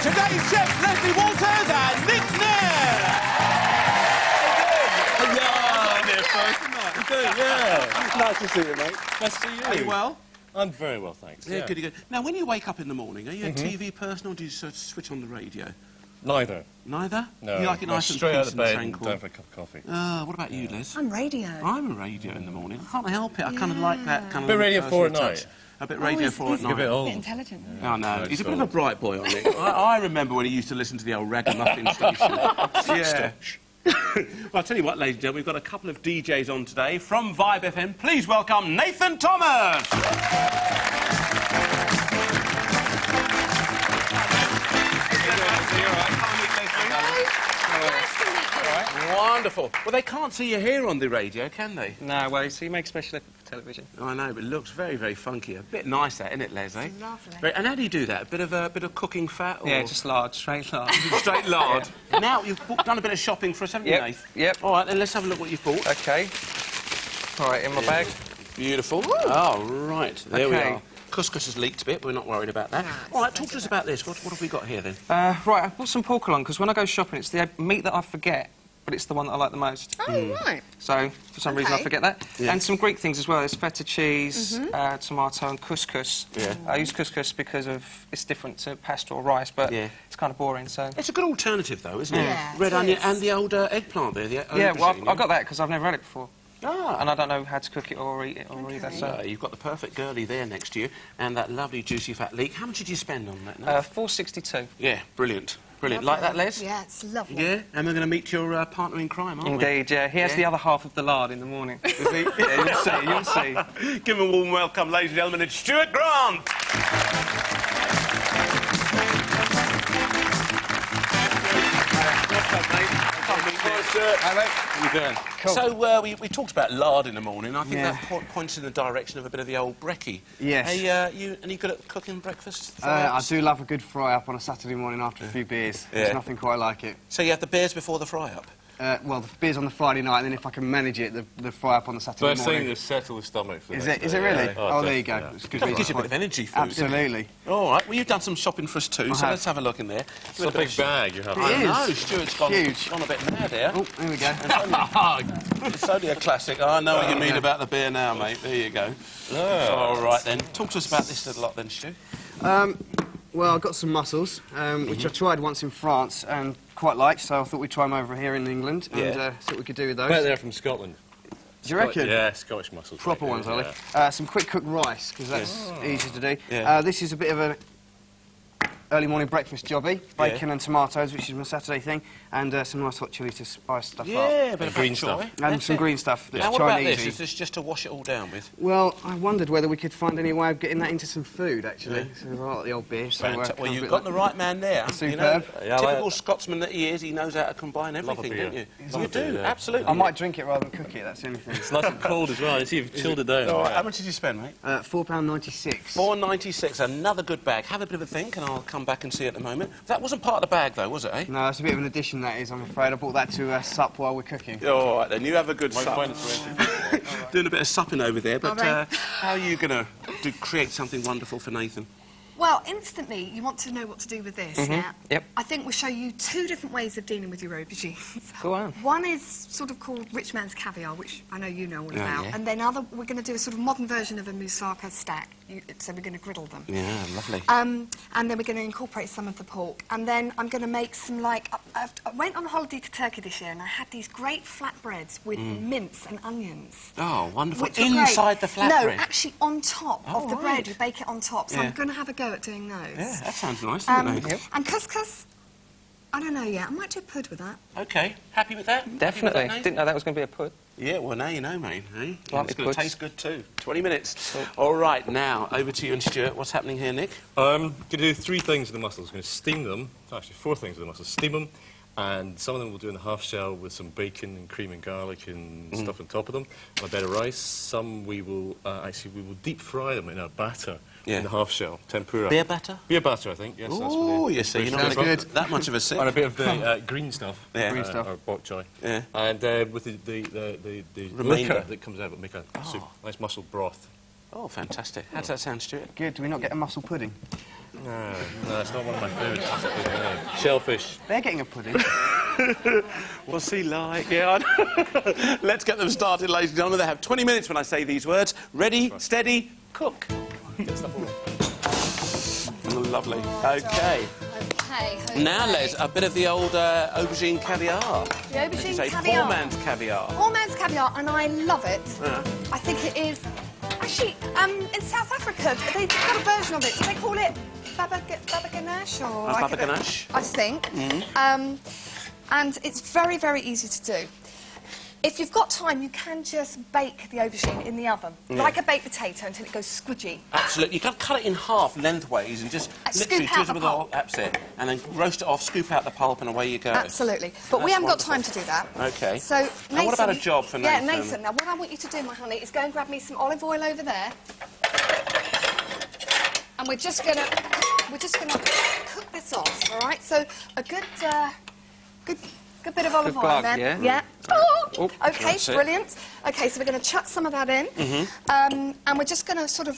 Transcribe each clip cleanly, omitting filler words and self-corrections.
today's chefs, Leslie Walters and Nick Nair. Yeah. Nice to see you, mate. Nice to see you. Are you well? I'm very well, thanks. Yeah, good. Now, when you wake up in the morning, are you a TV person or do you sort of switch on the radio? Neither. Neither? No. You like it nice and straight out peace of and bed and tranquil? down for a cup of coffee. What about you, Liz? I'm radio. I'm a radio in the morning. I can't help it. I kind of like that kind of... A bit Radio 4 at personal night. touch. A bit Radio 4 at night. A bit old. Bit intelligent. Oh, no. He's a bit of a bright boy, on Nick. I remember when he used to listen to the old ragamuffin station. Yeah. Well, I'll tell you what, ladies and gentlemen, we've got a couple of DJs on today from Vibe FM. Please welcome Nathan Thomas. Wonderful. Well, they can't see you here on the radio, can they? No, well, so you make special effort for television. I know, but it looks very, very funky. A bit nice, that, isn't it, Les? It's lovely. And how do you do that? A bit of cooking fat? Or... Yeah, just lard, straight lard. Straight lard. Yeah. Now, you've done a bit of shopping for us, haven't you, Nath? Yep. All right, then let's have a look what you've bought. OK. All right, in my bag. Beautiful. Oh, right. There we are. Couscous has leaked a bit, but we're not worried about that. All right, talk to us about this. What have we got here, then? Right, I bought some pork along, because when I go shopping, it's the meat that I forget, but it's the one that I like the most. Oh, right. So, for some reason, I forget that. Yeah. And some Greek things as well. There's feta cheese, tomato and couscous. Yeah. I use couscous because it's different to pasta or rice, but it's kind of boring, so... It's a good alternative, though, isn't it? Yeah, Red it onion is. and the old eggplant there, the Yeah, well, aubergine, I got that because I've never had it before. Ah. And I don't know how to cook it or eat it or either, so... You've got the perfect girlie there next to you, and that lovely juicy fat leek. How much did you spend on that? $4.62. Yeah, brilliant. Brilliant. Like that, Les? Yeah, it's lovely. Yeah, and we're going to meet your partner in crime, aren't we? Indeed, yeah. He has the other half of the lard in the morning. Is he? Yeah, you'll see. Give him a warm welcome, ladies and gentlemen. It's Stuart Grant. How you doing? Cool. So, we talked about lard in the morning. I think that points in the direction of a bit of the old brekkie. Yes. Hey, you any good at cooking breakfast? I do love a good fry-up on a Saturday morning after a few beers. Yeah. There's nothing quite like it. So you have the beers before the fry-up? Well, the beers on the Friday night, and then if I can manage it, the fry-up on the Saturday Best morning. thing to settle the stomach for the Is next it? Is it day, really? yeah. Oh, there you go. Yeah. It's good It gives you a bit of energy food. Absolutely. All right, well, you've done some shopping for us too, so let's have a look in there. It's a big bag you have. I It know, is. Stuart's gone a bit mad here. Oh, there we go. It's only a classic. I know what you mean about the beer now, mate. There you go. All right, then. Talk to us about this little lot, then, Stu. Well, I got some mussels, which I tried once in France and quite liked, so I thought we'd try them over here in England and see what we could do with those. I bet they're from Scotland. Do you reckon? Yeah, Scottish mussels. Proper ones, are they? Some quick cooked rice, because that's easy to do. Yeah. This is a bit of an early morning breakfast jobby. Bacon and tomatoes, which is my Saturday thing, and some nice hot chilli to spice stuff up. Yeah, a bit of green bok stuff. choy. And That's some it. green stuff that's Now, what about Chinese. this? Is this just to wash it all down with? Well, I wondered whether we could find any way of getting that into some food, actually. Yeah. So I like the old beer. So, Well, you've got the right man there. Superb. You know, typical Scotsman that he is, he knows how to combine Love a everything, beer. don't you? Love You a beer, do, yeah. absolutely. I might drink it rather than cook it, that's the only thing. It's nice and cold as well. You see, you've chilled it down. All right, how much did you spend, mate? £4.96. $4.96, another good bag. Have a bit of a think, and I'll come back and see it in a moment. That wasn't part of the bag, though, was it, eh? No, it's a bit of an addition, that is, I'm afraid. I bought that to sup while we're cooking. All right, then, you have a good sup. Find it Doing a bit of supping over there, but All right. how are you going to create something wonderful for Nathan? Well, instantly, you want to know what to do with this, yeah? Yep. I think we'll show you two different ways of dealing with your aubergines. Go on. One is sort of called rich man's caviar, which I know you know all about. yeah. And then we're going to do a sort of modern version of a moussaka stack. So we're going to griddle them. Yeah, lovely. And then we're going to incorporate some of the pork. And then I'm going to make some, like... I went on holiday to Turkey this year, and I had these great flatbreads with mince and onions. Oh, wonderful. Which are Inside great. the flatbread? No, actually on top of the right. bread. You bake it on top. So Yeah. I'm going to have a go at doing those. Yeah, that sounds nice, doesn't it? And couscous, I don't know yet. I might do a pud with that. OK, happy with that? Happy with Definitely. that, Nathan? Didn't know that was going to be a pud. Yeah, well, now you know, mate. Eh? Like It's me going to puds. taste good too. 20 minutes. All right, now, over to you and Stuart. What's happening here, Nick? Going to do 3 things with the mussels. Going to steam them. Actually, 4 things with the mussels. Steam them, and some of them we'll do in the half shell with some bacon and cream and garlic and stuff on top of them, and a bed of rice. Some we will we will deep fry them in a batter in the half shell, tempura. Beer batter? Beer batter, I think. Yes. Oh, you see, you're not Sounds going good. to that much of a sip. And a bit of the green stuff. Yeah. Green stuff. Or bok choy. Yeah. And with the Remainder. liquor that comes out, but make a soup, nice mussel broth. Oh, fantastic. How does that sound, Stuart? Good. Do we not get a mussel pudding? No, it's not one of my favourites. Shellfish. They're getting a pudding. What's he like? Yeah, I know. Let's get them started, ladies and gentlemen. They have 20 minutes when I say these words. Ready, steady, cook. Lovely. OK. Okay. Now, Les, a bit of the old aubergine caviar. The aubergine Say, caviar. poor man's caviar. Poor man's caviar, and I love it. I think it is... Actually, in South Africa, they've got a version of it. Do they call it baba ganache? Or Baba ganache? I think. And it's very, very easy to do. If you've got time, you can just bake the aubergine in the oven, like a baked potato, until it goes squidgy. Absolutely. You can cut it in half lengthways and just literally scoop out the drizzle with pulp. That's it. And then roast it off, scoop out the pulp, and away you go. Absolutely. But we haven't got time to do that. OK. So, Nathan... Now, what about a job for Nathan? Yeah, Nathan. Now, what I want you to do, my honey, is go and grab me some olive oil over there. And we're just gonna cook this off, all right? So, a good bit of olive oil plug, there. yeah. Oh, OK, that's it. brilliant. OK, so we're going to chuck some of that in. And we're just going to sort of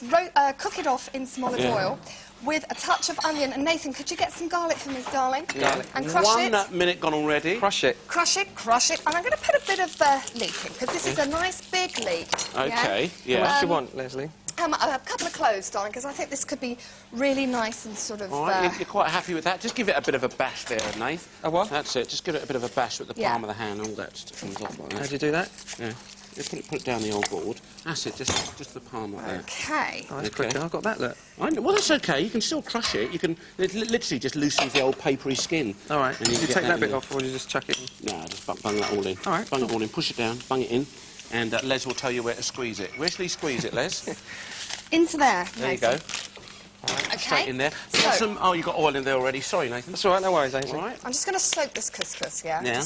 cook it off in some olive oil with a touch of onion. And Nathan, could you get some garlic for me, darling? Garlic. And crush it. 1 minute gone already. Crush it. Crush it, crush it. And I'm going to put a bit of leek in, because this is a nice big leek. OK, How yeah. much do you want, Leslie? A couple of cloves, darling, because I think this could be really nice and sort of... All right, you're quite happy with that. Just give it a bit of a bash there, Nath. A what? That's it. Just give it a bit of a bash with the Yeah. palm of the hand. All that just comes off like How that. do you do that? Yeah. Just put it down the old board. That's it. Just the palm like that. OK. Oh, that's Okay. quicker. I've got that, look. I know. Well, that's OK. You can still crush it. You can. It literally just loosens the old papery skin. All right. And Do you can get take that in bit there. off, or do you just chuck it in? No, just bung that all in. All right. Bung it all in. Push it down. Bung it in. And Les will tell you where to squeeze it. Where shall he squeeze it, Les? Into there, There you Nathan. go. OK. Straight in there. So, Got some, oh, you've got oil in there already. Sorry, Nathan. That's all right, no worries, Ainsley. All right. I'm just going to soak this couscous, yeah? Yeah.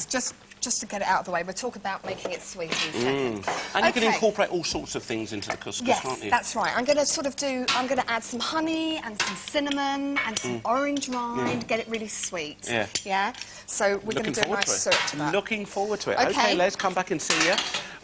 Just to get it out of the way. We'll talk about making it sweet in a second. And you can Okay. incorporate all sorts of things into the couscous, Yes, can't you? that's right. I'm going to add some honey and some cinnamon and some orange rind, get it really sweet. Yeah. Yeah? So we're going to Looking do a forward nice to it. syrup to that. Looking forward to it. Okay. OK, Les, come back and see you.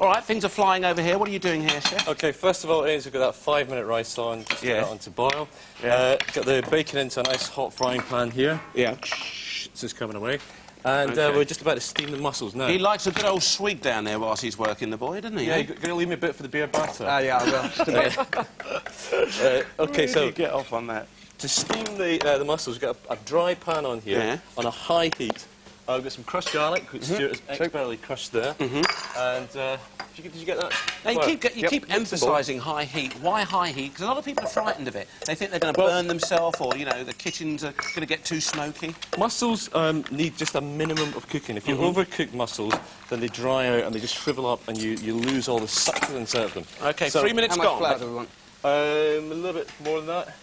All right, things are flying over here. What are you doing here, Chef? OK, first of all, Ainsley, we've got that 5-minute rice on, just Yeah. get that on to boil. Yeah. Got the bacon into a nice hot frying pan here. Yeah. It's just coming away. And Okay. we're just about to steam the mussels now. He likes a good old swig down there whilst he's working, the boy, doesn't he? Yeah, eh? you're going to leave me a bit for the beer-battered? Yeah, I will. Just a bit. OK, so get off on that. to steam the mussels, we've got a dry pan on here, Yeah. on a high heat. I've got some crushed garlic, which Stuart has expertly crushed there. And did you get that? Now, you Well, keep yep, keep mix them both. emphasising high heat. Why high heat? Because a lot of people are frightened of it. They think they're going to burn themselves, or, you know, the kitchens are going to get too smoky. Mussels need just a minimum of cooking. If you overcook mussels, then they dry out and they just shrivel up and you lose all the succulence out of them. OK, So 3 minutes How much gone. flour do we want? A little bit more than that.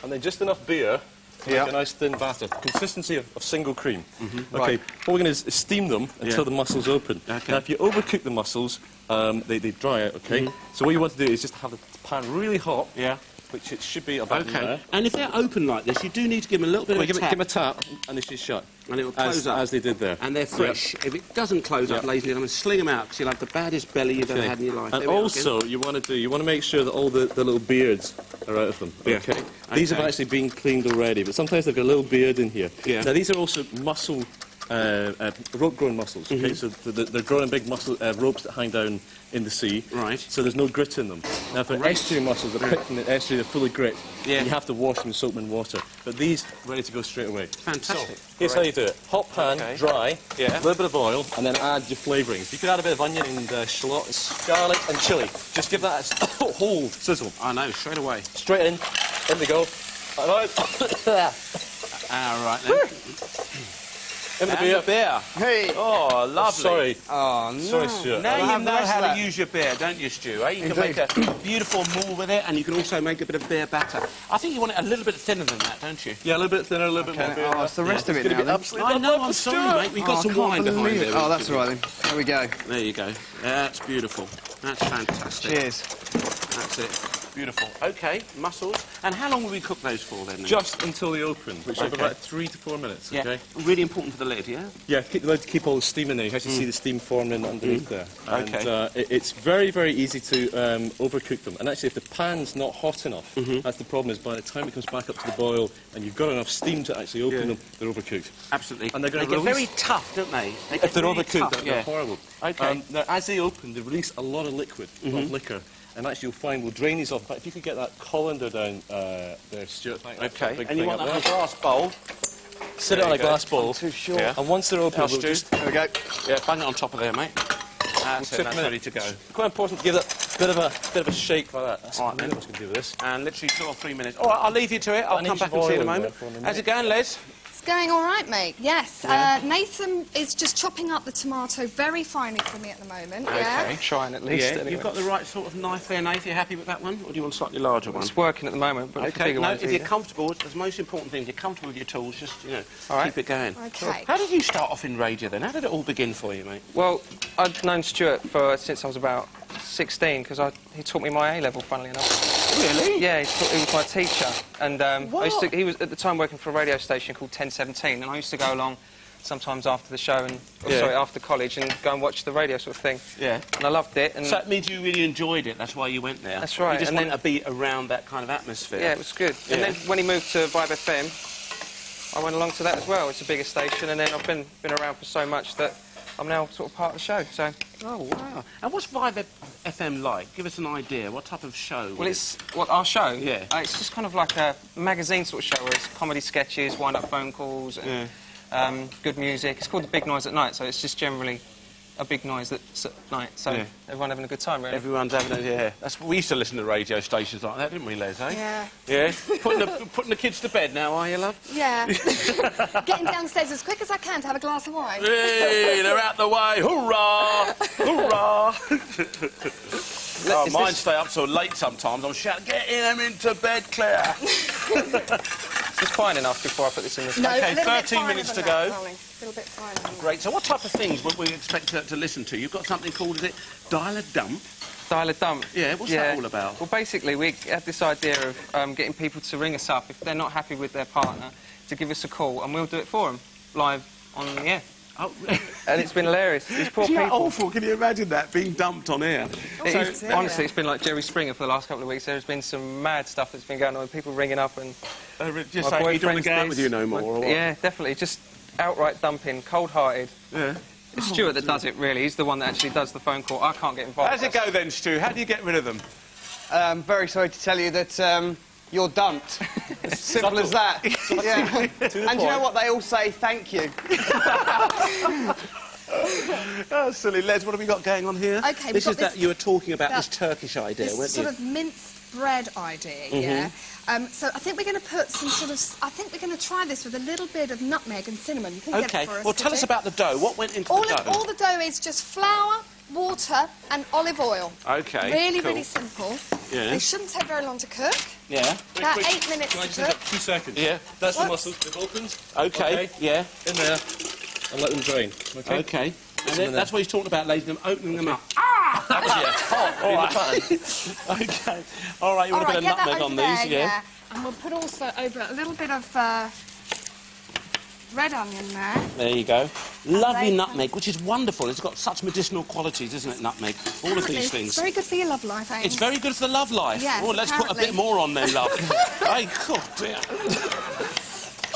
And then just enough beer to make a nice thin batter. Consistency of single cream. Okay, Right. what we're going to do is steam them until the mussels open. Okay. Now, if you overcook the mussels, they dry out, okay? So what you want to do is just have the pan really hot, Yeah. which it should be about OK. there. And if they're open like this, you do need to give them a little bit Well, of give a tap. them a tap and they should shut. And it will close up. As they did there. And they're fresh. If it doesn't close up, ladies and gentlemen, sling them out, because you'll have the baddest belly you've ever had in your life. And There we are also, you want to make sure that all the little beards are out of them. Yeah. Okay. These have Okay. actually been cleaned already, but sometimes they've got a little beard in here. Yeah. Now these are also mussel, rope-grown mussels. Okay, so they're growing big mussel ropes that hang down in the sea. Right. So there's no grit in them. Now for estuary mussels, they're picked from the estuary, they're full of grit. Yeah. You have to wash them and soak them in water. But these ready to go straight away. Fantastic. So, here's how you do it: hot pan, Okay. dry, Yeah. a little bit of oil, and then add your flavourings. You could add a bit of onion and shallots, garlic, and chilli. Just give that a whole sizzle. I know, straight away. Straight in they go. And out. All right, then. In the And beer. the beer. Hey! Oh, lovely. Sorry. Oh, no. Sorry, Stuart. Now I'll you have the know rest how of to that. use your beer, don't you, Stu? Eh? You can Indeed. make a beautiful mousse with it, and you can also make a bit of beer batter. I think you want it a little bit thinner than that, don't you? Yeah, a little bit thinner, a little bit more beer. Oh, it's the rest of it It's now, gonna be then. absolutely I know, lovely I'm for sorry, Stuart. mate. We've got Oh, I some can't wine behind believe it. there. Oh, that's all right, then. There we go. There you go. That's beautiful. That's fantastic. Cheers. That's it. Beautiful. OK, mussels. And how long will we cook those for, then? Just until they open, which is about 3 to 4 minutes, yeah. OK? Really important for the lid, yeah? Yeah, keep the lid to keep all the steam in there. You can actually see the steam forming underneath there. OK. And it's very, very easy to overcook them. And actually, if the pan's not hot enough, that's the problem, is by the time it comes back up to the boil and you've got enough steam to actually open them, they're overcooked. Absolutely. And they're going to get very tough, don't they? If they're really overcooked, tough, they're horrible. OK. Now, as they open, they release a lot of liquid, a lot of liquor. And actually, you'll find we'll drain these off. In fact, if you could get that colander down there, Stuart. OK. And you want that in a glass bowl? Sit it on a glass bowl. I'm too short. Yeah. And once they're open, we'll just... There we go. Yeah, bang it on top of there, mate. That's it, that's ready to go. Quite important to give that a bit of a shake like that. That's all right, then. then. What's going to do with this? And literally 2 or 3 minutes. All right, I'll leave you to it. I'll come back and see you in a moment. How's it going, Les? It's going all right, mate. Yes. Yeah. Nathan is just chopping up the tomato very finely for me at the moment. Yeah. I'm trying at least. Yeah, anyway. you've got the right sort of knife there, Nathan. You happy with that one? Or do you want a slightly larger one? It's working at the moment, but OK, bigger no, ones if easier. you're comfortable, it's the most important thing. If you're comfortable with your tools, just, you know, All right. keep it going. OK. How did you start off in radio, then? How did it all begin for you, mate? Well, I'd known Stuart since I was about 16, because he taught me my A-level, funnily enough. Really? Yeah, he was my teacher. And he was at the time working for a radio station called 1017, and I used to go along sometimes after the show, after college, and go and watch the radio sort of thing. Yeah. And I loved it. And So that means you really enjoyed it, that's why you went there? That's right. You just And wanted then- to be around that kind of atmosphere? yeah, it was good. Yeah. And then when he moved to Vibe FM, I went along to that as well. It's a bigger station, and then I've been around for so much that I'm now sort of part of the show. So, Oh, wow. And what's Vibe FM like? Give us an idea. What type of show? well, it's our show. Yeah. It's just kind of like a magazine sort of show where it's comedy sketches, wind-up phone calls, and good music. It's called The Big Noise at Night, so it's just generally a big noise that's at night. So everyone having a good time, really. Everyone's having a... Yeah. We used to listen to radio stations like that, didn't we, Les, eh? Yeah. Yeah? Putting the kids to bed now, are you, love? Yeah. Getting downstairs as quick as I can to have a glass of wine. Hey, they're out the way. Hurrah! Hurrah! Oh, mine stay up so late sometimes. I'm shouting, getting them into bed, Claire. It's fine enough before I put this in the... No, OK, a little bit 13 finer minutes than to that, go. darling. A little bit finer than that. Great. So what type of things would we expect to listen to? You've got something called, is it Dial a Dump? Dial a dump. Yeah, what's that all about? Well, basically, we had this idea of getting people to ring us up if they're not happy with their partner, to give us a call, and we'll do it for them, live on the air. Oh, And it's been hilarious. These poor yeah, people. awful. Can you imagine that, being dumped on air? Honestly, it's been like Jerry Springer for the last couple of weeks. There's been some mad stuff that's been going on, people ringing up and... Just my saying, you don't want to boyfriend's go out with this, you no more, or what? Yeah, definitely. Just outright dumping, cold-hearted. Yeah. It's Stuart that does it, really. He's the one that actually does the phone call. I can't get involved. How does it go then, Stu? How do you get rid of them? Very sorry to tell you that you're dumped. As simple as that. Yeah. And you know what? They all say thank you. Oh, silly Les, what have we got going on here? OK, this we've is got that you were talking about that- this Turkish idea, This weren't sort you? of minced bread idea, yeah? So I think we're going to put some sort of... I think we're going to try this with a little bit of nutmeg and cinnamon. You can get OK, it for us, well, tell could us you? about the dough. What went into All the dough? all the dough is just flour, water and olive oil. OK, Really, cool. really simple. Yeah. They shouldn't take very long to cook. Yeah. About Quick, 8 minutes Can I to just cook. interrupt 2 seconds? Yeah. That's What? the mussels. They've opened. OK, yeah. In there. And let them drain. OK? OK. And then, that's what he's talking about, ladies and gentlemen, opening them up. That was hot All in right. the pan. OK. All right, you All want a right, bit of get that nutmeg over on there, these, yeah? And we'll put also over a little bit of red onion there. There you go. Lovely they- nutmeg, which is wonderful. It's got such medicinal qualities, isn't it, nutmeg? All of these It's things. very good for your love life, eh? It's very good for the love life. Yes, Oh, let's put a apparently. bit more on then, love. Hey, God dear.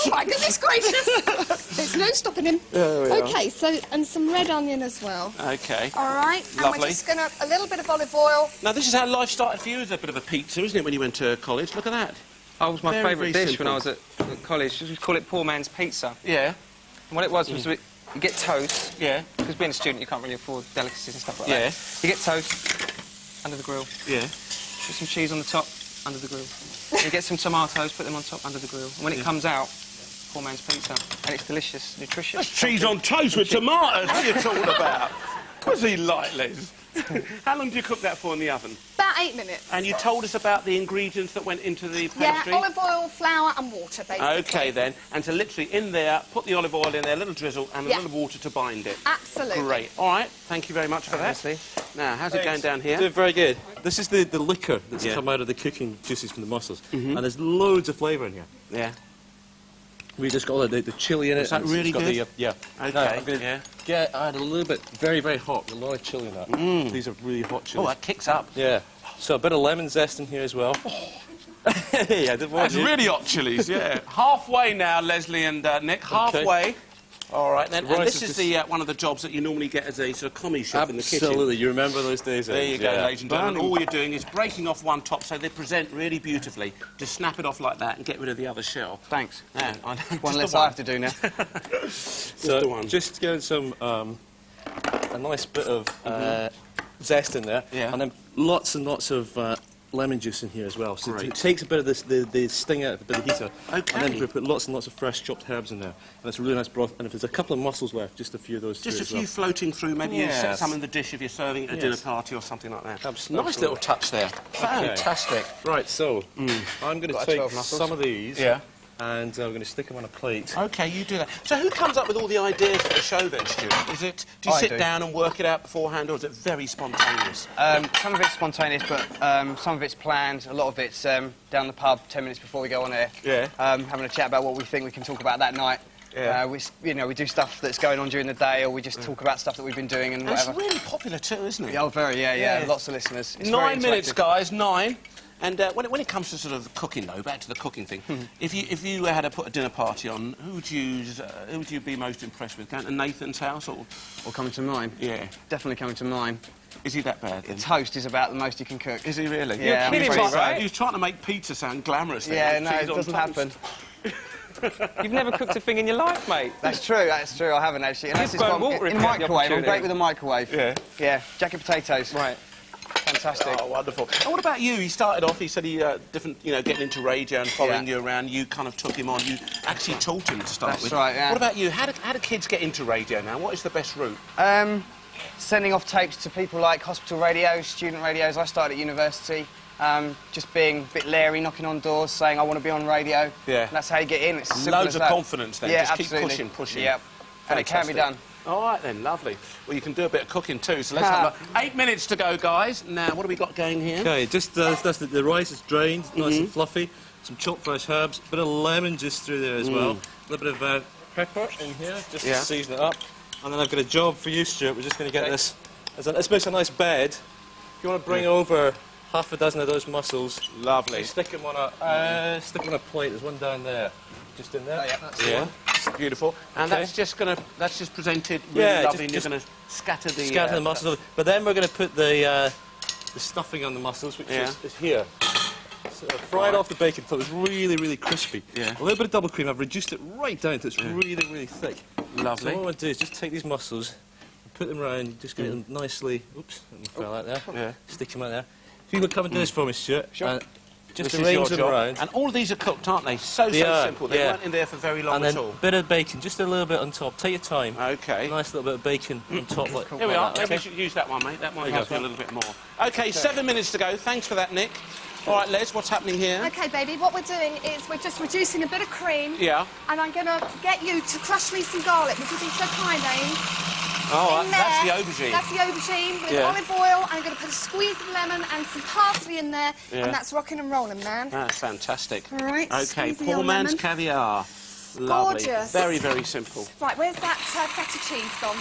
Oh my goodness gracious! There's no stopping him. OK, so, and some red onion as well. OK. All right, and Lovely. we're just going to... A little bit of olive oil. Now, this is how life started for you as a bit of a pizza, isn't it, when you went to college? Look at that. Oh, it was my Very, favourite very dish simple. when I was at college. We call it poor man's pizza. Yeah. And what it was you get toast, Yeah. because being a student you can't really afford delicacies and stuff like Yeah. that. You get toast under the grill, Yeah. put some cheese on the top, under the grill. You get some tomatoes, put them on top, under the grill. And when it comes out, poor man's pizza. And it's delicious, nutritious. Cheese on toast with tomatoes. What are you talking about? Was he like, Les? How long do you cook that for in the oven? About 8 minutes. And you told us about the ingredients that went into the Yeah, pastry? olive oil, flour and water, basically. OK, then. And so literally in there, put the olive oil in there, a little drizzle and a little water to bind it. Absolutely. Great. All right, thank you very much for that. Now, how's it going down here? Doing very good. This is the liquor that's come out of the cooking juices from the mussels. And there's loads of flavour in here. Yeah. We just got all the chilli in it. Is that really good? Yeah. OK, Now, I'm going to add a little bit, very, very hot, a lot of chilli in that. These are really hot chilies. Oh, that kicks up. Yeah. So a bit of lemon zest in here as well. Yeah, That's really hot chilies, yeah. Halfway now, Leslie and Nick, halfway. All right, then. And this is the one of the jobs that you normally get as a sort of commie chef in the kitchen. Absolutely, you remember those days. There you go, ladies and gentlemen. All you're doing is breaking off one top so they present really beautifully. Just snap it off like that and get rid of the other shell. Thanks. Yeah, I know. One less I have to do now. So just get some a nice bit of zest in there, and then lots and lots of lemon juice in here as well. So it takes a bit of the sting out of a bit of the heat. Okay. And then we put lots and lots of fresh chopped herbs in there. And it's a really nice broth. And if there's a couple of mussels left, just a few of those Just a as few well. floating through, maybe you set some in the dish if you're serving at a dinner party or something like that. Absolutely. Nice little touch there. Fantastic. Right, so I'm going to take some of these. Yeah. And I'm going to stick them on a plate. OK, you do that. So who comes up with all the ideas for the show then, Stuart? Do you sit down and work it out beforehand, or is it very spontaneous? Some of it's spontaneous, but some of it's planned. A lot of it's down the pub 10 minutes before we go on air. Yeah. Having a chat about what we think we can talk about that night. Yeah. We do stuff that's going on during the day, or we just talk about stuff that we've been doing and whatever. It's really popular too, isn't it? Oh, very, yeah. Lots of listeners. It's 9 minutes, guys, 9. And when it comes to sort of cooking, though, back to the cooking thing, if you had to put a dinner party on, who would you be most impressed with? Going to Nathan's house or coming to mine? Yeah. Definitely coming to mine. Is he that bad then? Toast is about the most you can cook. Is he really? Yeah, You're kidding me, right? He's trying to make pizza sound glamorous. Yeah, no, it doesn't happen. You've never cooked a thing in your life, mate. That's true, I haven't actually. You've burnt water in microwave, I'm great with a microwave. Yeah. Yeah, jacket potatoes. Right. Fantastic. Oh, wonderful. And what about you? He started off, he said he, getting into radio and following you around. You kind of took him on. You actually taught him to start with. That's right, yeah. What about you? How do kids get into radio now? What is the best route? Sending off tapes to people like hospital radios, student radios. I started at university. Just being a bit leery, knocking on doors, saying I want to be on radio. Yeah. And that's how you get in. It's simple Loads as of that. confidence then. Yeah, just absolutely. keep pushing. Yep. And it can be done. All right then, lovely. Well, you can do a bit of cooking too, so let's have 8 minutes to go, guys. Now, what have we got going here? Okay, just that's the rice is drained, nice and fluffy. Some chopped fresh herbs, a bit of lemon juice through there as well. A little bit of pepper in here, just to season it up. And then I've got a job for you, Stuart. We're just going to get this. This makes a nice bed. If you want to bring over half a dozen of those mussels, Lovely. stick them on a plate. There's one down there, just in there. That's beautiful. And that's just presented really lovely. And you're going to scatter the mussels. But then we're going to put the stuffing on the mussels, which is here. So fried off the bacon until it's really, really crispy. Yeah. A little bit of double cream. I've reduced it right down until it's really, really thick. Lovely. So what I want to do is just take these mussels, put them around, just get them nicely. Oops, let me fell out there. Yeah. Stick them out there. If you could come and do this for me, Stuart. Sure. Just this arrange them around. And all of these are cooked, aren't they? So simple. They weren't in there for very long at all. And then a bit of bacon, just a little bit on top. Take your time. OK. Nice little bit of bacon on top. Like, Here we are. That, Maybe we should use that one, mate. That might help you a little bit more. OK, 7 minutes to go. Thanks for that, Nick. All right, Les, what's happening here? OK, baby, what we're doing is we're just reducing a bit of cream. Yeah. And I'm going to get you to crush me some garlic because he's so kind, Ains. Oh, that's the aubergine. That's the aubergine with olive oil. I'm going to put a squeeze of lemon and some parsley in there, and that's rocking and rolling, man. That's fantastic. All right. OK, poor man's caviar. Lovely. Gorgeous. Very, very simple. Right, where's that feta cheese gone?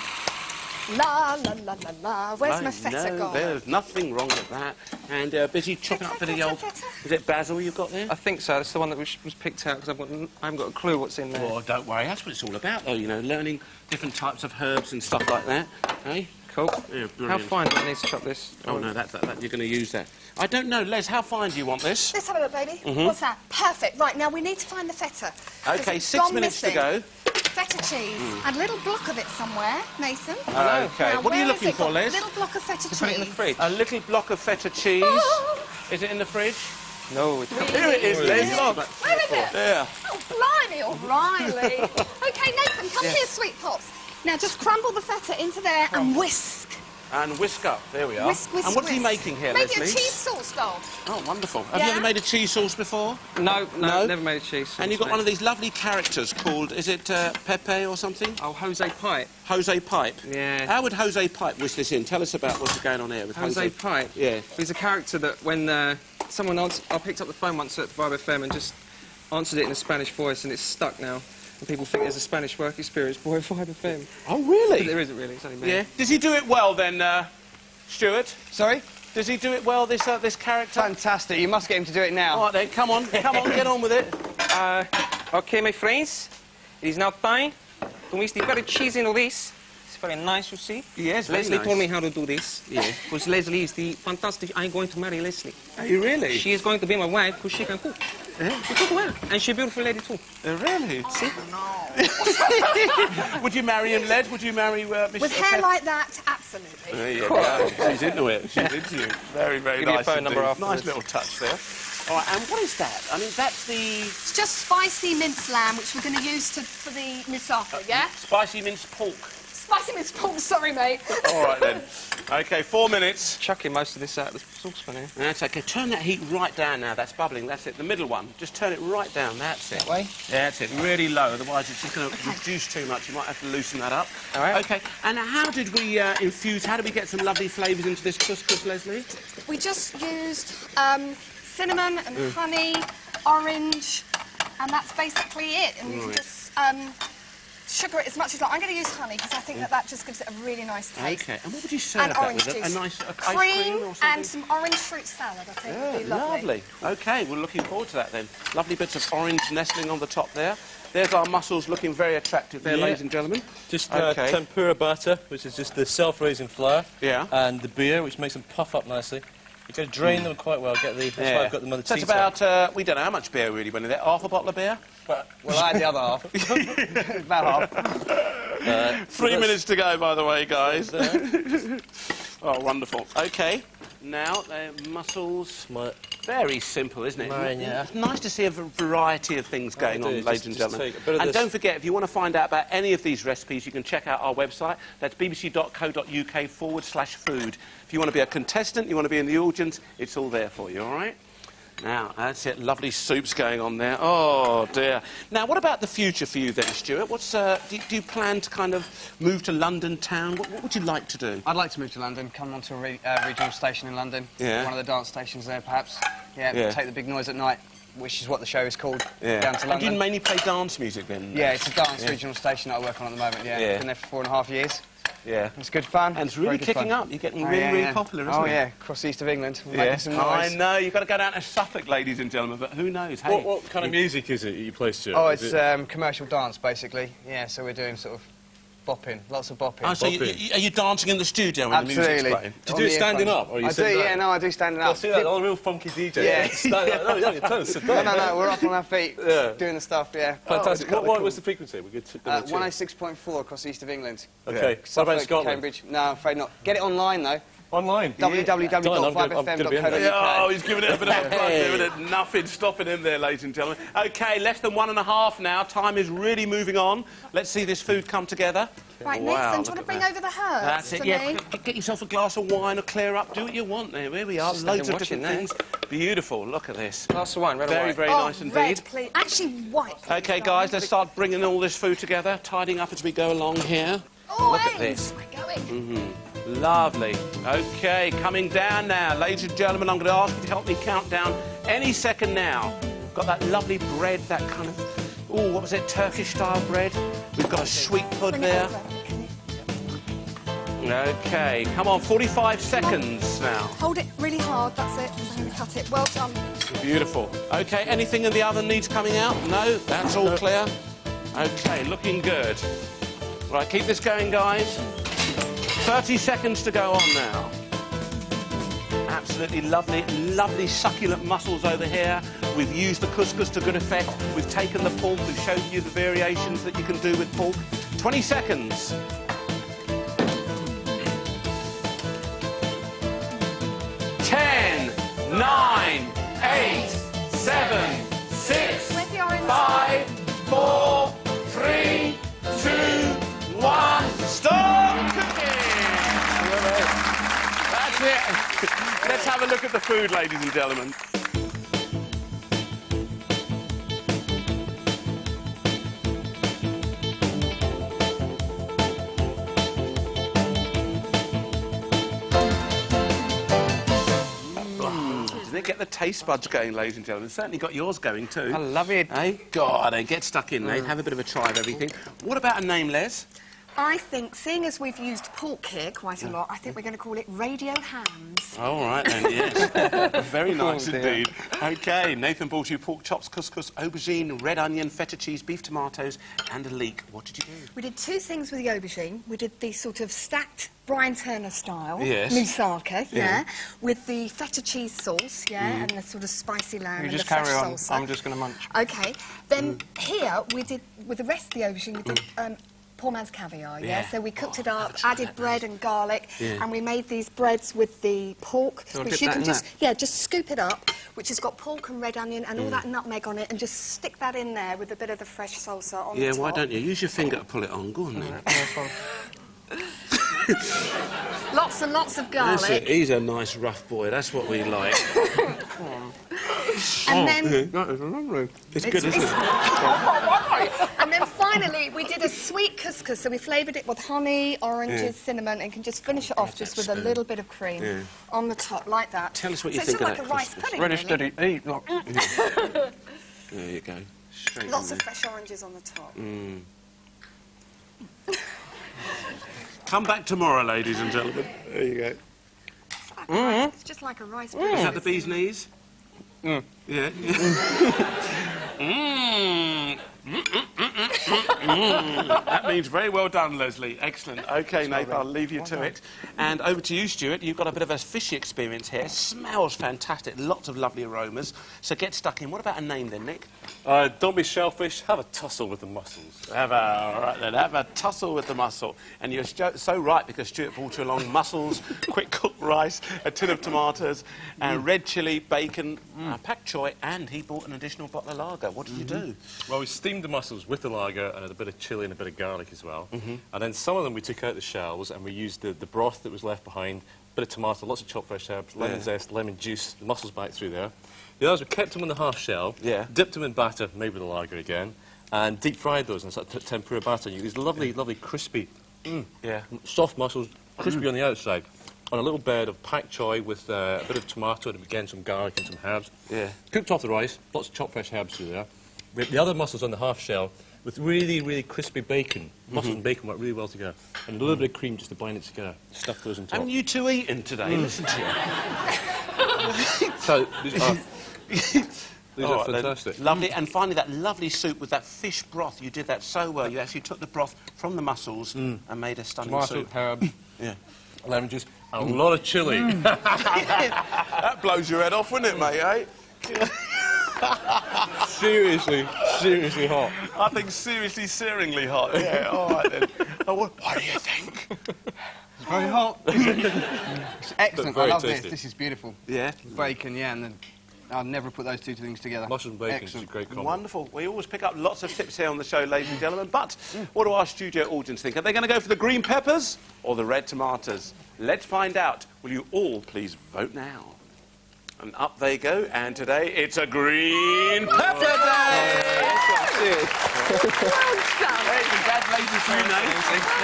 La, la, la, la, la. Where's my feta gone? There's nothing wrong with that. And busy chopping up a bit of the old... Is it basil you've got there? I think so. That's the one that was picked out because I haven't got a clue what's in there. Oh, don't worry. That's what it's all about, though, learning different types of herbs and stuff like that. Eh? Cool. Yeah, How fine do I need to chop this? Oh, no, that you're going to use that. I don't know. Les, how fine do you want this? Let's have a look, baby. What's that? Perfect. Right, now we need to find the feta. OK, 6 minutes to go. Feta cheese. And a little block of it somewhere, Nathan. OK. Now, What are you where looking has it for, gone? Les? A little block of feta cheese. Put it in the fridge. A little block of feta cheese. Is it in the fridge? No, it's not. Here it is, Les. Look. Where is it? Yeah. Oh, blimey, O'Reilly. OK, Nathan, come here, sweet pops. Now, just crumble the feta into there and whisk. And whisk up. There we are. Whisk, whisk, and what's he whisk. making here, Maybe Leslie? a cheese sauce doll. Oh, wonderful. Have Yeah? you ever made a cheese sauce before? No, No? never made a cheese sauce. And you've got mate. one of these lovely characters called, is it Pepe or something? Oh, Jose Pipe. Jose Pipe. Yeah. How would Jose Pipe whisk this in? Tell us about what's going on here with Jose Pipe? Yeah. He's a character that when someone I picked up the phone once at Vibe FM and just answered it in a Spanish voice, and it's stuck now. And people think there's a Spanish work experience boy at Vibe FM. Oh, really? But there isn't really, it's only me. Yeah. Does he do it well then, Stuart? Sorry? Does he do it well, this character? Fantastic. You must get him to do it now. All right then, come on, get on with it. Okay, my friends, it is now time to mix the very cheese into this. It's very nice, you see. Yes, very Leslie nice. told me how to do this. Yeah. Because Leslie is the fantastic... I'm going to marry Leslie. Are you really? She is going to be my wife because she can cook. Yeah. She cook well. And she's a beautiful lady too. Really? See? Would you marry him, Led? Would you marry Mr. With hair like that, absolutely. There you go. She's into it. She's into you. Very, very Give me nice. a phone number indeed. afterwards. Nice little touch there. All right, and what is that? I mean, that's the It's just spicy minced lamb, which we're going to use for the misafo, yeah? spicy minced pork. Spicy minced pork, sorry, mate. All right, then. OK, 4 minutes. Chucking most of this out of the saucepan here. That's OK. Turn that heat right down now. That's bubbling. That's it. The middle one. Just turn it right down. That's it. That way? Yeah, that's it. Really low. Otherwise, it's just going to reduce too much. You might have to loosen that up. All right. OK. And how did we infuse... How did we get some lovely flavours into this couscous, Leslie? We just used cinnamon and honey, orange, and that's basically it. And you can just sugar it as much as you like. I'm going to use honey because I think that just gives it a really nice taste. OK. And what would you serve And that orange with? juice. A nice ice Cream cream or something? and some orange fruit salad, I think would be lovely. OK, we're looking forward to that then. Lovely bits of orange nestling on the top there. There's our mussels looking very attractive there, Yeah. ladies and gentlemen. Just Okay. tempura batter, which is just the self-raising flour. Yeah. And the beer, which makes them puff up nicely. You've got to drain them quite well. That's why I've got them on the So it's tea towel. about, we don't know how much beer really went in there. Half a bottle of beer? Well, I had the other half. About half. 3 minutes to go, by the way, guys. Oh, wonderful. OK, now, mussels. Very simple, isn't it? Mine, yeah. It's nice to see a variety of things going on, do. ladies Just and gentlemen. take a bit of And this. don't forget, if you want to find out about any of these recipes, you can check out our website. That's bbc.co.uk/food. If you want to be a contestant, you want to be in the audience, it's all there for you, all right? Now, that's it. Lovely soups going on there. Oh, dear. Now, what about the future for you then, Stuart? What's, do you plan to kind of move to London town? What would you like to do? I'd like to move to London, come onto a regional station in London. Yeah. One of the dance stations there, perhaps. Yeah, Yeah. take the big noise at night, which is what the show is called, down to And do you London. mainly play dance music then? Yeah, it's a dance regional station that I work on at the moment, yeah. Yeah. Been there for 4.5 years. Yeah. It's good fun. And it's really Very good kicking fun. up. You're getting Oh, really, yeah, really yeah. popular, isn't Oh, it? yeah, across the east of England. We're Yeah. making some I noise. know. You've got to go down to Suffolk, ladies and gentlemen, but who knows? Hey. What kind of music is it you play, Stuart? Oh, Is it's it- commercial dance, basically. Yeah, so we're doing sort of bopping, lots of bopping. Oh, so are you dancing in the studio when the music's Absolutely. playing? Do you do it standing up, or are you I do, sitting yeah, down? no, I do standing I up. see that, all real funky DJ. Yeah. Stand up. No, you don't sit No, down. no, we're up on our feet, Yeah. doing the stuff, yeah. Fantastic. Oh, What's the frequency? We're good to 106.4 across the east of England. Okay. What about Suffolk, Scotland? Cambridge. No, I'm afraid not. Get it online, though. Online. www.vibefm.co.uk. Oh, he's giving it a bit of a plug, giving it nothing stopping him there, ladies and gentlemen. OK, less than 1.5 now. Time is really moving on. Let's see this food come together. Right, Wow, Nathan, do you want look to at bring that. over the herbs That's it, for yeah. me? Get yourself a glass of wine or clear up. Do what you want there. Here we are. Just Loads of watching different there. things. Beautiful. Look at this. Glass of wine, red or Very, white? very Oh, nice indeed. red, please. Actually, white, please. OK, guys, let's start bringing all this food together, tidying up as we go along here. Oh, Look at hey, this. we're going. Lovely. OK, coming down now. Ladies and gentlemen, I'm going to ask you to help me count down any second now. Got that lovely bread, that kind of... Oh, what was it? Turkish-style bread. We've got a sweet pud Bring there. it over. OK, come on, 45 seconds now. Hold it really hard, that's it. I'm going to cut it. Well done. Beautiful. OK, anything in the oven needs coming out? No? That's all clear? OK, looking good. Right, keep this going, guys. 30 seconds to go on now. Absolutely lovely, lovely succulent mussels over here. We've used the couscous to good effect. We've taken the pork. We've shown you the variations that you can do with pork. 20 seconds. 10, 9, 8, 7, 6, Where's the orange? 5, 4, 3, 2, 1. Stop cooking! look at the food, ladies and gentlemen. Didn't it get the taste buds going, ladies and gentlemen? Certainly got yours going too. I love it. Hey, God, get stuck in, Nate. Have a bit of a try of everything. What about a name, Les? I think, seeing as we've used pork here quite a lot, I think we're going to call it Radio Hams. All right, then, yes. Very nice indeed. OK, Nathan brought you pork chops, couscous, aubergine, red onion, feta cheese, beef tomatoes and a leek. What did you do? We did two things with the aubergine. We did the sort of stacked Brian Turner style, Yes. moussaka, with the feta cheese sauce, and the sort of spicy lamb You and just the fresh carry on. salsa. I'm just going to munch. OK, then here we did, with the rest of the aubergine, we did poor man's caviar, So we cooked it up, added bread and garlic, and we made these breads with the pork, which you can just, just scoop it up, which has got pork and red onion and all that nutmeg on it, and just stick that in there with a bit of the fresh salsa on the top. Yeah, why don't you? Use your finger to pull it on. Go on, then. Lots and lots of That's it. garlic. He's a nice rough boy. That's what we like. And then... It's good, isn't it? And then finally, we did a sweet couscous, so we flavoured it with honey, oranges, cinnamon, and can just finish it off just with a little bit of cream on the top, like that. Tell us what you so think it's of just that like a rice couscous. pudding, Ready, really. steady, eat. Look. There you go. Straight Lots in of there. fresh oranges on the top. Come back tomorrow, ladies and gentlemen. There you go. It's just like a rice pudding. Is that the bee's knees? Yeah. That means very well done, Leslie. Excellent. OK, Nathan, I'll leave you to it. And over to you, Stuart. You've got a bit of a fishy experience here. Smells fantastic. Lots of lovely aromas. So get stuck in. What about a name then, Nick? Don't be shellfish, have a tussle with the mussels. All right then, have a tussle with the mussel. And you're so right, because Stuart brought you along mussels, quick cooked rice, a tin of tomatoes, and red chilli, bacon, pak choy, and he bought an additional bottle of lager. What did you do? Well, we steamed the mussels with the lager and a bit of chilli and a bit of garlic as well. And then some of them we took out the shells and we used the broth that was left behind, a bit of tomato, lots of chopped fresh herbs, lemon zest, lemon juice, the mussels back through there. The others, we kept them in the half shell, dipped them in batter, made with the lager again, and deep fried those in sort of tempura batter. You get these lovely, lovely crispy, soft mussels, crispy on the outside, on a little bed of pak choy with a bit of tomato and again some garlic and some herbs. Cooked off the rice, lots of chopped fresh herbs through there. The other mussels on the half shell with really, really crispy bacon. Mussels and bacon work really well together. And a little bit of cream just to bind it together. Stuff those on top. Haven't you two eaten today? Listen to you. So, these are fantastic. Lovely. And finally, that lovely soup with that fish broth. You did that so well. You actually took the broth from the mussels and made a stunning Tomato, soup. herbs, lemon juice, and a lot of chilli. That blows your head off, wouldn't it, mate, eh? Seriously, seriously hot. I think seriously, searingly hot. Yeah, all right then. What do you think? It's very hot. It's excellent. I very love tasty. this. This is beautiful. Yeah. Bacon, and then I've never put those two things together. Mussels and bacon is a Excellent. great combo. Wonderful. We always pick up lots of tips here on the show, ladies and gentlemen. But what do our studio audience think? Are they going to go for the green peppers or the red tomatoes? Let's find out. Will you all please vote now? And up they go, and today it's a green pepper day! Hey, congratulations to you, Nate.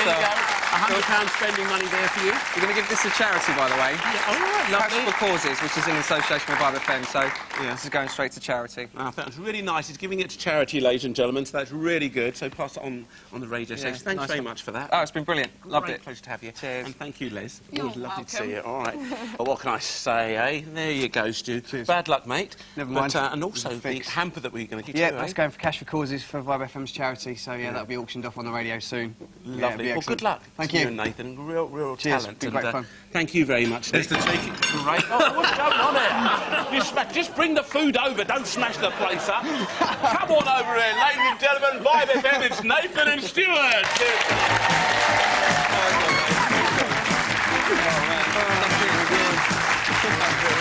There you go. £100 spending money there for you. We're going to give this to charity, by the way. All right, lovely. Practical Causes, which is in association with Vibe FM, so this is going straight to charity. That was really nice. He's giving it to charity, ladies and gentlemen, so that's really good. So pass it on the radio station. Thanks nice very one. much for that. Oh, it's been brilliant. Loved Great it. pleasure to have you. Cheers. And thank you, Les. You're Always lovely to welcome. see you. All right. Well, what can I say, eh? There you go, Stu. Cheers. Bad luck, mate. Never mind. But, and also the Fix. hamper that we're going to give Yeah, you, that's eh? going for Cash for Causes for Vibe FM's charity, so that'll be auctioned off on the radio soon. Lovely. Yeah, it'll be Well, excellent. good luck. Thank to you. you and Nathan. Real Cheers. talent. Been great fun. Thank you very much, Nick. Nice to take it. Great. Oh, what's going on here? Just bring the food over. Don't smash the place up. Come on over here, ladies and gentlemen. Vibe FM, it's Nathan and Stuart.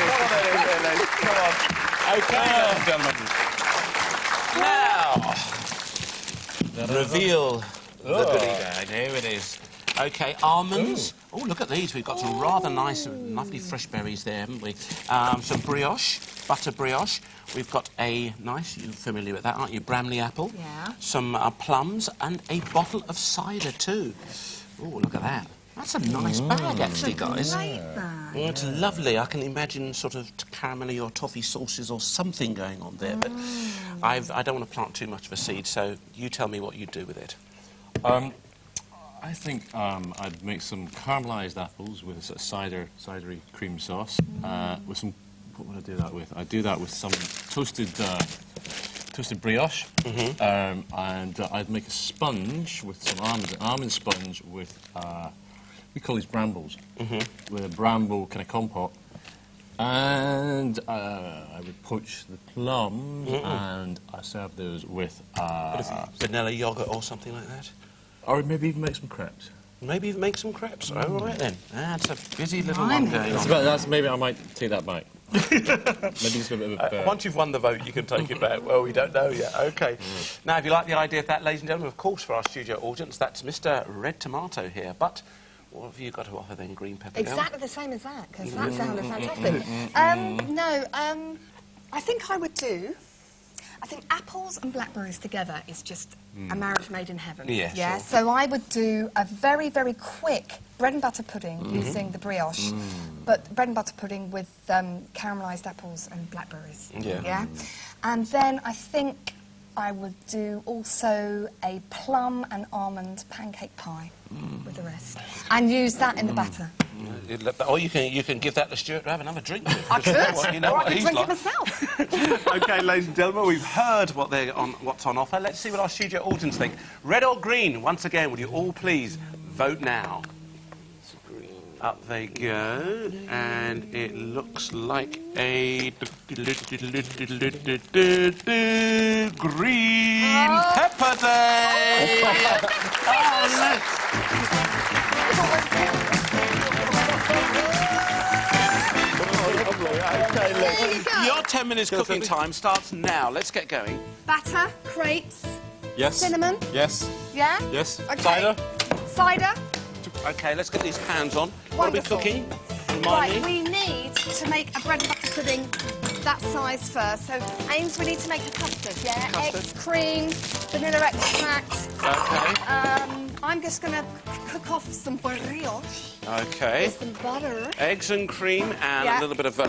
Come on. Okay, gentlemen. Now, reveal the goodie bag. Here it is. OK, almonds. Oh, look at these. We've got some rather nice, lovely fresh berries there, haven't we? Some brioche, butter brioche. We've got a nice, you're familiar with that, aren't you? Bramley apple. Yeah. Some plums and a bottle of cider too. Oh, look at that. That's a nice bag, actually, guys. Great bag. Oh, it's lovely. I can imagine sort of caramelly or toffee sauces or something going on there, but I don't want to plant too much of a seed, so you tell me what you do with it. I think I'd make some caramelised apples with a sort of cidery cream sauce. With some, what would I do that with? I'd do that with some toasted brioche, and I'd make a sponge with some almonds, an almond sponge with, we call these brambles, with a bramble kind of compote. And I would poach the plums, and I serve those with Vanilla yoghurt or something like that? or maybe even make some crepes. Maybe even make some crepes. Oh, all right then. That's a busy little one going on. That's maybe I might take that back. Maybe just a bit of Once you've won the vote, you can take it back. Well, we don't know yet. OK. Now, if you like the idea of that, ladies and gentlemen, of course, for our studio audience, that's Mr. Red Tomato here. But what have you got to offer then, Green Pepper Girl? Exactly the same as that, because that sounded fantastic. I think I would do... I think apples and blackberries together is just a marriage made in heaven. Yeah, sure. So I would do a very, very quick bread and butter pudding using the brioche, but bread and butter pudding with caramelised apples and blackberries. Yeah. And then I think I would do also a plum and almond pancake pie with the rest, and use that in the batter. Or you can give that to Stuart to have another drink with. I could, You know or what I could he's drink like. it myself. OK, ladies and gentlemen, we've heard what's on offer. Let's see what our studio audience think. Red or green? Once again, would you all please vote now? Up they go, and it looks like a green pepper day. Your 10 minutes cooking time starts now. Let's get going. Batter, crepes, yes. cinnamon. Yes. Yeah? Yes. Okay. Cider. Cider. OK, let's get these pans on. What are we Wonderful. cooking? Remind Right, me. we need to make a bread and butter pudding that size first. So, Ames, we need to make a custard, yeah? Custard. Eggs, cream, vanilla extract. OK. I'm just going to cook off some brioche OK. with some butter. Eggs and cream and Yeah. a little bit of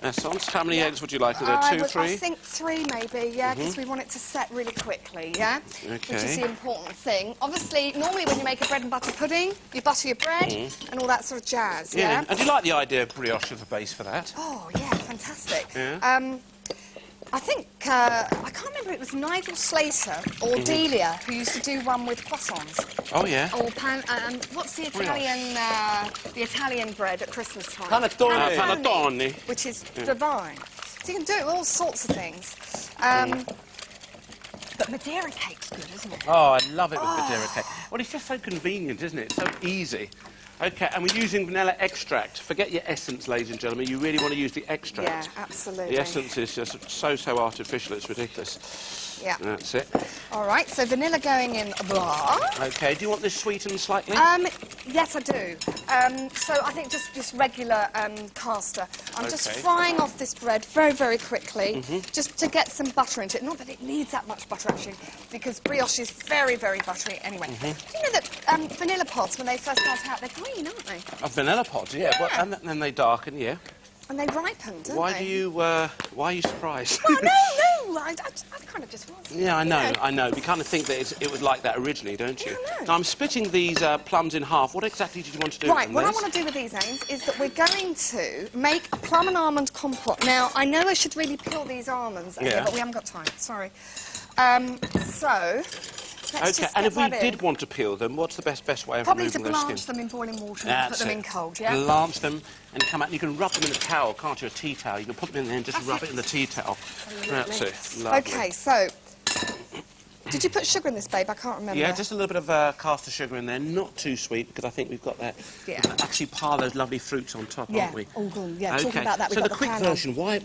essence. How many eggs would you like? Are there I 2, 3? I think 3 maybe, yeah, because we want it to set really quickly, yeah? Which is Okay. the important thing. Obviously, normally when you make a bread and butter pudding, you butter your bread and all that sort of jazz, yeah? And do you like the idea of brioche as a base for that? Oh, yeah, fantastic. Yeah. I think, I can't remember, it was Nigel Slater or Delia who used to do one with croissants. Oh, yeah. Or what's the Italian bread at Christmas time? Panettone. Panettone. Which is divine. So you can do it with all sorts of things. But Madeira cake's good, isn't it? Oh, I love it with Madeira cake. Well, it's just so convenient, isn't it? So easy. OK, and we're using vanilla extract. Forget your essence, ladies and gentlemen. You really want to use the extract. Yeah, absolutely. The essence is just so artificial, it's ridiculous. Yeah. That's it. All right, so vanilla going in blah. OK, do you want this sweetened slightly? Yes, I do. So I think just regular caster. I'm just Okay. frying off this bread very, very quickly, just to get some butter into it. Not that it needs that much butter, actually, because brioche is very, very buttery anyway. Do you know that vanilla pods, when they first start out, they're green, aren't they? A vanilla pod, yeah. Well, Yeah. and then they darken, yeah. And they ripen, don't Why they? why are you surprised? Oh, no, I kind of just was. Yeah, I know, You know. I know. We kind of think that it was like that originally, don't you? Yeah, I know. Now, I'm splitting these plums in half. What exactly did you want to do Right, with what I this? want to do with these, Ames, is that we're going to make a plum and almond compote. Now, I know I should really peel these almonds, Yeah. but we haven't got time, sorry. So, let's OK, just and get if we that in. did want to peel them, what's the best way of Probably to removing those blanch skin? them in boiling water and That's put them it. in cold, yeah? Blanch them and come out. You can rub them in a towel, can't you? A tea towel. You can put them in there and just That's rub it. it in the tea towel. That's it. Absolutely. Lovely. OK, so, Did you put sugar in this, babe? I can't remember. Yeah, just a little bit of caster sugar in there. Not too sweet, because I think we've got that. Yeah. We can actually pile those lovely fruits on top, aren't we? Oh, good. Yeah, Okay. talking about that, we've so got the quick pan version, why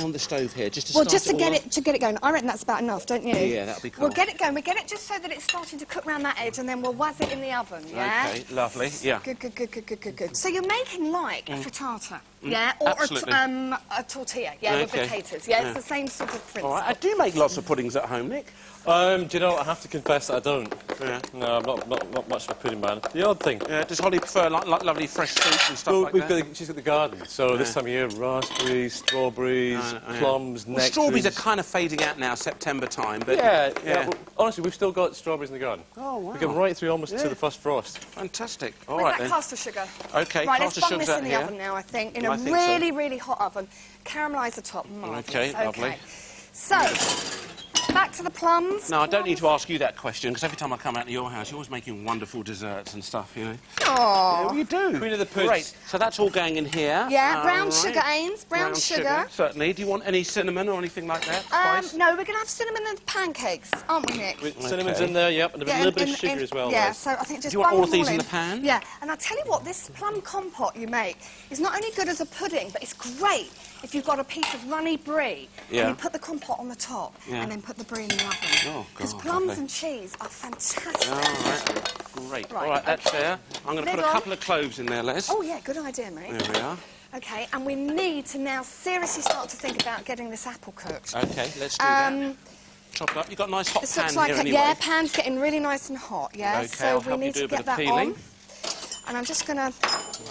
on the stove here? Just to Well, start just to it get all it going. I reckon that's about enough, don't you? Yeah, that'll be cool. We'll get it going. We'll get it just so that it's starting to cook round that edge, and then we'll wazz it in the oven, yeah? Okay, lovely, yeah. Good. So you're making like a frittata, yeah? Or absolutely. a tortilla, yeah, with Okay. potatoes, yeah? It's the same sort of principle. All right, I do make lots of puddings at home, Nick. Do you know, I have to confess that I don't. Yeah. No, I'm not much of a pudding man. The odd thing. Does Holly prefer like lovely fresh fruits and stuff Well, like that? she's got the garden, so this time of year, raspberries, strawberries, plums, Well, nectarines. strawberries are kind of fading out now, September time, but... Yeah. Well, honestly, we've still got strawberries in the garden. Oh, wow. We come right through almost to the first frost. Fantastic. All Where's right, that then. caster sugar? Okay, right, caster let's bung sugar's this out in the here. oven now, I think, in I a think so. really hot oven. Caramelise the top, marvellous. Okay, lovely. So, back to the plums. No, I don't need to ask you that question, because every time I come out to your house, you're always making wonderful desserts and stuff, you know. Aww. Yeah, you do. Queen of the puds. Great. So that's all going in here. Yeah, brown right. sugar, Ains, brown sugar. Certainly. Do you want any cinnamon or anything like that? Spice? No, we're going to have cinnamon and pancakes, aren't we, Nick? Cinnamon's in there, yep, and a little bit of sugar as well. Yeah, guys. so I think just Do you want bung all of them these in in the pan? Yeah, and I'll tell you what, this plum compote you make is not only good as a pudding, but it's great if you've got a piece of runny brie Yeah. and you put the compote on the top Yeah. and then put the brie in the oven. Oh, Because God, plums lovely. and cheese are fantastic. All right. Great. Right, All right, that's okay. there. I'm going to Lid put a on. couple of cloves in there, Les. Oh, yeah, good idea, mate. There we are. Okay, and we need to now seriously start to think about getting this apple cooked. Okay, let's do that. Chop it up. You've got a nice hot This pan looks like here a, anyway. yeah, pan's getting really nice and hot, yeah? Okay, so I'll we help you need do to a bit get of that peeling. on. And I'm just going to,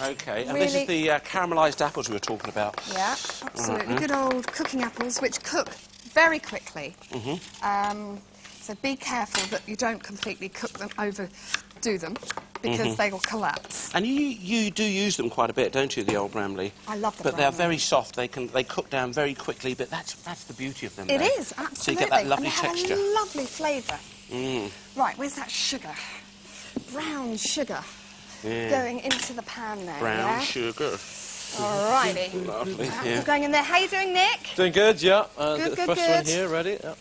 Okay, and this is the caramelised apples we were talking about. yeah, absolutely. Right. Good old cooking apples, which cook very quickly. Mm-hmm. So be careful that you don't completely cook them, overdo them, because they will collapse. And you do use them quite a bit, don't you, the old Bramley? I love the But they're Bramley. very soft. They cook down very quickly, but that's the beauty of them. It there. is, absolutely. So you get that lovely and they texture. have a lovely flavour. Mm. Right, where's that sugar? Brown sugar Yeah. going into the pan there, Brown yeah? sugar. Alrighty. Lovely. Apples Yeah. going in there. How you doing, Nick? Doing good, yeah. Good, Get the good, first one good. here, ready? Yeah.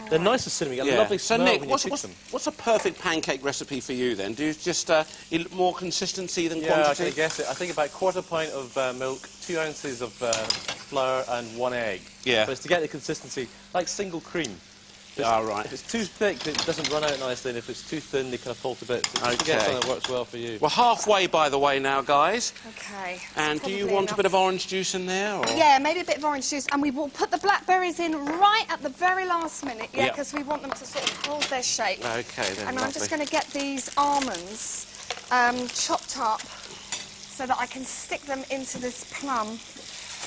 They're nice and cinnamon. You get a lovely So smell Nick, when what's you cook them. a perfect pancake recipe for you then? Do you just eat more consistency than Yeah, I quantity? can guess it. I think about a quarter pint of milk, 2 ounces of flour and 1 egg. Yeah. But it's to get the consistency, like single cream. Ah, right. If it's too thick, it doesn't run out nicely, and if it's too thin, they kind of fall to bits. So just to get Okay. something that works well for you. We're halfway, by the way, now, guys. Okay. And do you Probably want enough. a bit of orange juice in there? Or? Yeah, maybe a bit of orange juice, and we will put the blackberries in right at the very last minute, yeah, Yep. because we want them to sort of hold their shape. Okay, then, And lovely. I'm just going to get these almonds chopped up so that I can stick them into this plum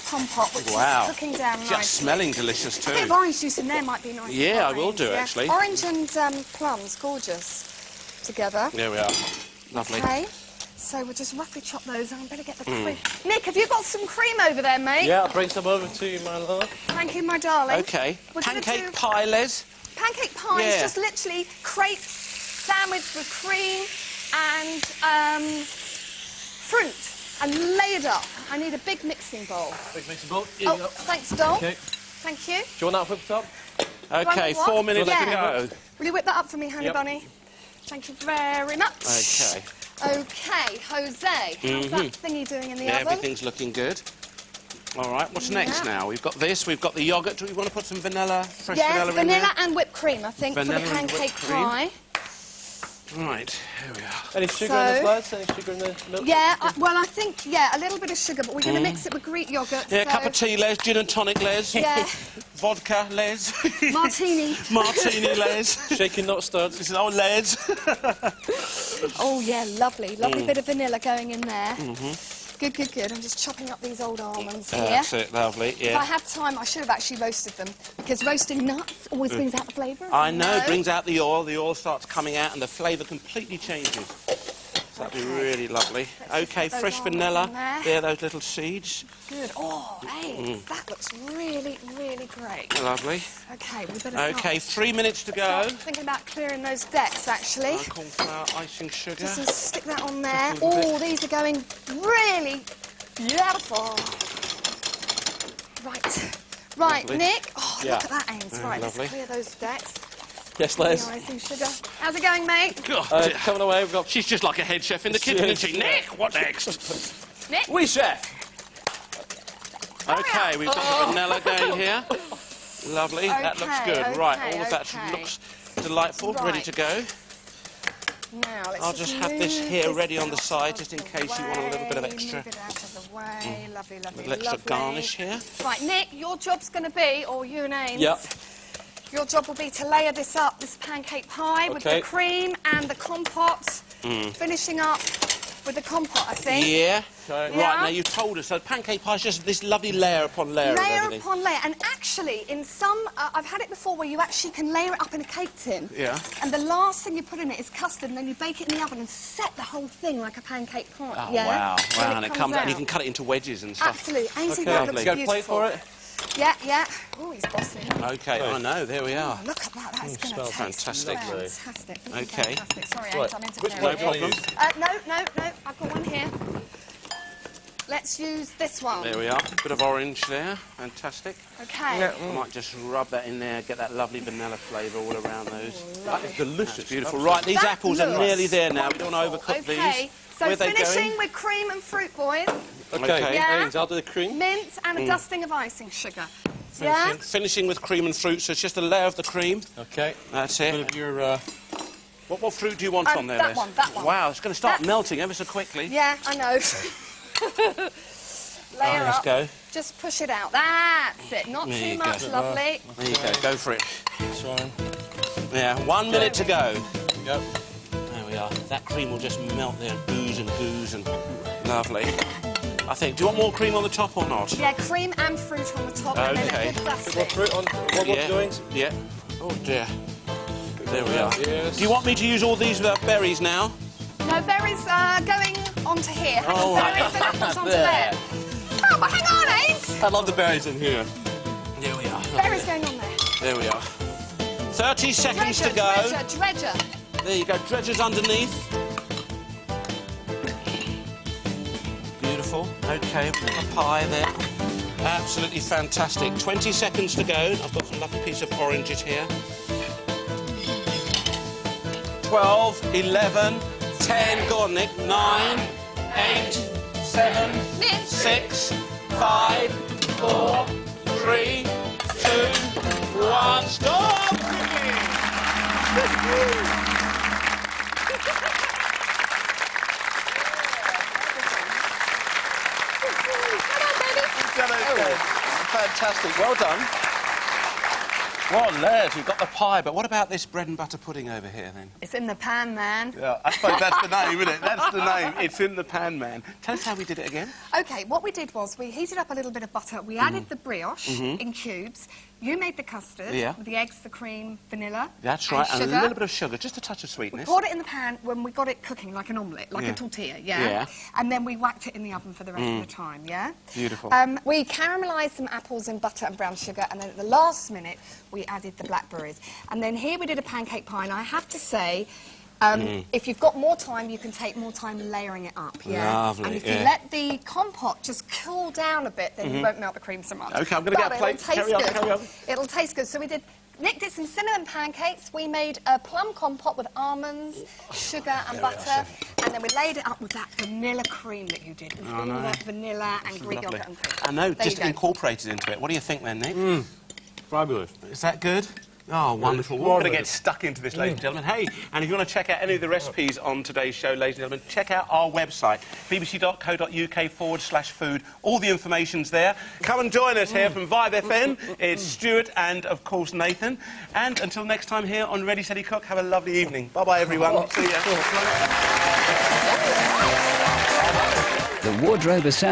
compote, which Wow. is cooking down Just nicely. smelling delicious, A bit too. of orange juice in there might be nice. as Yeah, well, I will Ains, do, yeah. actually. Orange and plums, gorgeous, together. There we are. Lovely. Okay, so we'll just roughly chop those, and I better get the cream. Nick, have you got some cream over there, mate? Yeah, I'll bring some over to you, my love. Thank you, my darling. Okay. We're gonna Pancake do- pie, Les? Pancake pie is Yeah. just literally crepe sandwiched with cream and fruit and layered up. I need a big mixing bowl. Big mixing bowl. Here Oh, you go. thanks, doll. Okay. Thank you. Do you want that whipped up? Okay, What? 4 minutes Yeah. to go. Will you whip that up for me, honey Yep. bunny? Thank you very much. Okay. Okay, Jose, how's that thingy doing in the Yeah, oven? everything's looking good. All right, what's next Yeah. now? We've got this, we've got the yoghurt. Do we want to put some vanilla, fresh Yeah, vanilla in vanilla and whipped cream, I think, Vanilla for the and pancake whipped cream. pie. there? Right, here we are. Any sugar in this, So- lads? Any sugar in the milk? Yeah, well, I think, yeah, a little bit of sugar, but we're going to mix it with Greek yoghurt. Yeah, so... cup of tea, Les. Gin and tonic, Les. Yeah, Vodka, Les. martini. Martini, Les. Shaking, not stirred. This is old Les. Oh, yeah, lovely. Lovely bit of vanilla going in there. Good, good, good. I'm just chopping up these old almonds here. That's it, lovely, If I yeah. had time, I should have actually roasted them, because roasting nuts always brings out the flavour. I know, brings out the oil starts coming out and the flavour completely changes. So that'd be really lovely. Okay, those fresh almonds vanilla. in there. There, those little seeds. Good. Oh, hey, that looks really, really great. Lovely. Okay, we better start. Okay, 3 minutes to go. Thinking about clearing those decks, actually. Cornflour, icing sugar. Just gonna stick that on there. Just a little Oh, these are going really beautiful. Right. Right, Lovely. Nick. Oh, Yeah. look at that, Ains. Right, lovely. let's clear those decks. Yes, Les? Icing sugar. How's it going, mate? Coming away, we've got... She's just like a head chef in the kitchen, isn't she? Nick, what next? Nick? Oui, chef. OK, we've got the vanilla going here. Lovely, that looks good. Right, all of that looks delightful, ready to go. Now, let's I'll just have this here ready on the side, just in case you want a little bit of extra. Move it out of the way. Lovely, lovely, Let's lovely. garnish here. Right, Nick, your job's going to be, or you and Ames, Yep. your job will be to layer this up, this pancake pie, with the cream and the compote, finishing up with the compote, I think. Yeah. Right, now you told us, so pancake pie is just this lovely layer upon layer of everything. Layer upon layer, and actually, in some, I've had it before where you actually can layer it up in a cake tin. Yeah. And the last thing you put in it is custard, and then you bake it in the oven and set the whole thing like a pancake pie. Oh, yeah? wow. When Wow, and it comes out, and you out. can cut it into wedges and stuff. Absolutely. Ainsley, Okay. that looks You got a beautiful. plate for it? Yeah, yeah. Oh, he's bossing. OK, I know, there we are. Oh, look at that. That's going to smells taste fantastic. fantastic. Okay. Fantastic. Sorry, Right. Ames, I'm into Which there. plate do you want to use? No. I've got one here. Let's use this one. There we are. Bit of orange there. Fantastic. Okay. I might just rub that in there, get that lovely vanilla flavour all around those. That is delicious. That's beautiful. Right, these That apples are looks nearly there now. We don't want to overcook Okay. these. So Where are they finishing going? with cream and fruit, boys. Okay, Yeah. Ames, I'll do the cream. Mint and a dusting of icing sugar. Yeah? Finishing with cream and fruit, so it's just a layer of the cream. Okay. That's Bit it. of your... What fruit do you want on there, that Les? one, that one. Wow, it's going to start That's- melting ever so quickly. Yeah, I know. Layer Let's up. go. Just push it out. That's it. Not There too you go. much, lovely. There you go for it. This one. Yeah, 1 minute to go. Yep. There we are. That cream will just melt there, ooze and goose and lovely. I think. Do you want more cream on the top or not? Yeah, cream and fruit on the top, and then Okay. a good Bit more dusting. fruit on what we're doing. Yeah. Oh dear. There we are. Yes. Do you want me to use all these berries now? No, berries going onto here. Hang Oh, on, right. berries and apples onto there. Oh, but hang on, Ames. I love the berries in here. There we are. Berries going on there. There we are. 30 seconds Dredger, to go. dredger. There you go. Dredgers underneath. Beautiful. OK, a pie there. Absolutely fantastic. 20 seconds to go. I've got some lovely piece of oranges here. 12, 11, 10. Go on, Nick. 9, 8, 7, Nick. 6, 5, 4, 3, 2, 1. Stop! Fantastic. Well done. Well, Les, we've got the pie, but what about this bread and butter pudding over here, then? It's in the pan, man. Yeah, I suppose that's the name, isn't it? That's the name. It's in the pan, man. Tell us how we did it again. OK, what we did was we heated up a little bit of butter. We added the brioche in cubes. You made the custard Yeah. with the eggs, the cream, vanilla. That's right, and sugar. a little bit of sugar, just a touch of We sweetness. poured it in the pan when we got it cooking like an omelette, like a tortilla, Yeah. And then we whacked it in the oven for the rest of the time, yeah? Beautiful. We caramelised some apples in butter and brown sugar, and then at the last minute, we added the blackberries. And then here we did a pancake pie, and I have to say, if you've got more time, you can take more time layering it up, yeah? Lovely, And if you yeah. let the compote just cool down a bit, then you won't melt the cream so much. OK, I'm going to get a But plate. it'll taste Carry on, good. carry on. It'll taste good. So we did... Nick did some cinnamon pancakes. We made a plum compote with almonds, sugar and butter. And then we laid it up with that vanilla cream that you did. With all that vanilla and Greek Lovely. yogurt and cream. I know, There just you go. incorporated into it. What do you think then, Nick? Fabulous. Is that good? Oh, wonderful. We're going to get stuck into this, ladies and gentlemen. Hey, and if you want to check out any of the recipes on today's show, ladies and gentlemen, check out our website, bbc.co.uk/food. All the information's there. Come and join us here from Vibe FM. It's Stuart and, of course, Nathan. And until next time here on Ready, Steady, Cook, have a lovely evening. Bye-bye, everyone. See ya. The Wardrobe Assassin.